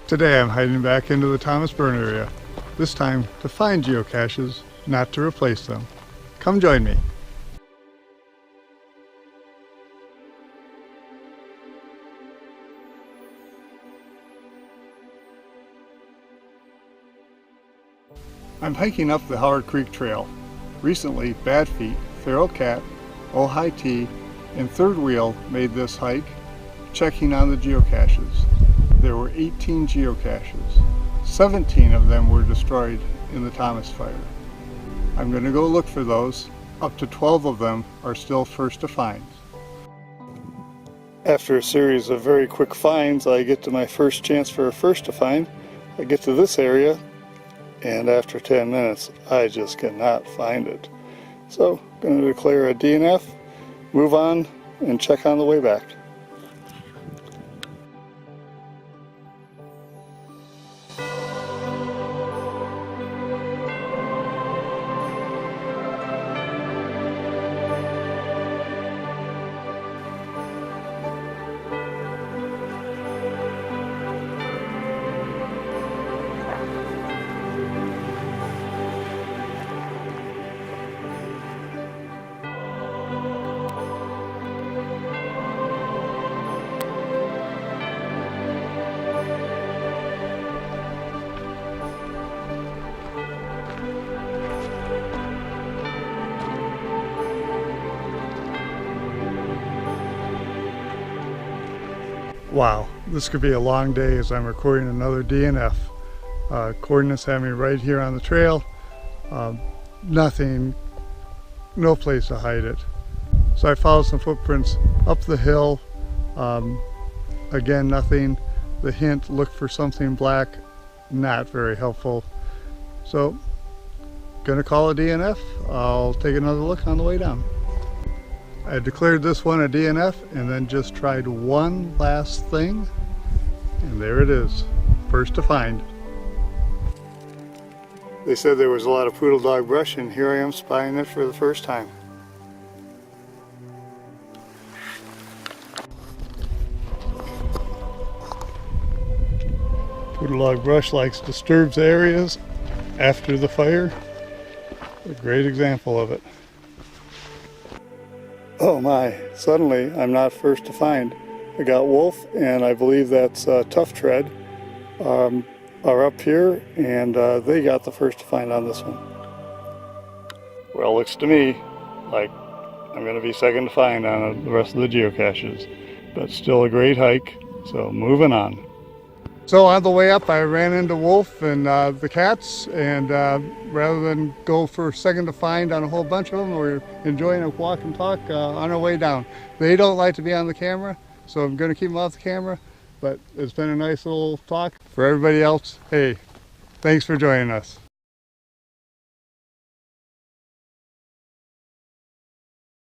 Today I'm hiding back into the Thomas Burn area, this time to find geocaches, not to replace them. Come join me. I'm hiking up the Howard Creek Trail. Recently, Bad Feet, Feral Cat, Oh High Tea, and Third Wheel made this hike, checking on the geocaches. There were 18 geocaches. 17 of them were destroyed in the Thomas fire. I'm going to go look for those. Up to 12 of them are still first to find. After a series of very quick finds, I get to my first chance for a first to find. I get to this area, and after 10 minutes, I just cannot find it. So, I'm going to declare a DNF, move on, and check on the way back. Wow, this could be a long day as I'm recording another DNF. Coordinates have me right here on the trail. Nothing, no place to hide it. So I followed some footprints up the hill. Again, nothing. The hint, look for something black, not very helpful. So, gonna call a DNF. I'll take another look on the way down. I declared this one a DNF and then just tried one last thing, and there it is, first to find. They said there was a lot of poodle dog brush, and here I am spotting it for the first time. Poodle dog brush likes disturbed areas after the fire. A great example of it. Oh my, suddenly I'm not first to find. I got wolf, and I believe that's Tough Tread are up here, and they got the first to find on this one. Well, looks to me like I'm going to be second to find on the rest of the geocaches, but still a great hike, so moving on. So on the way up I ran into Wolf and the cats, and rather than go for second to find on a whole bunch of them, we're enjoying a walk and talk on our way down. They don't like to be on the camera, so I'm going to keep them off the camera, but it's been a nice little talk. For everybody else, hey, thanks for joining us.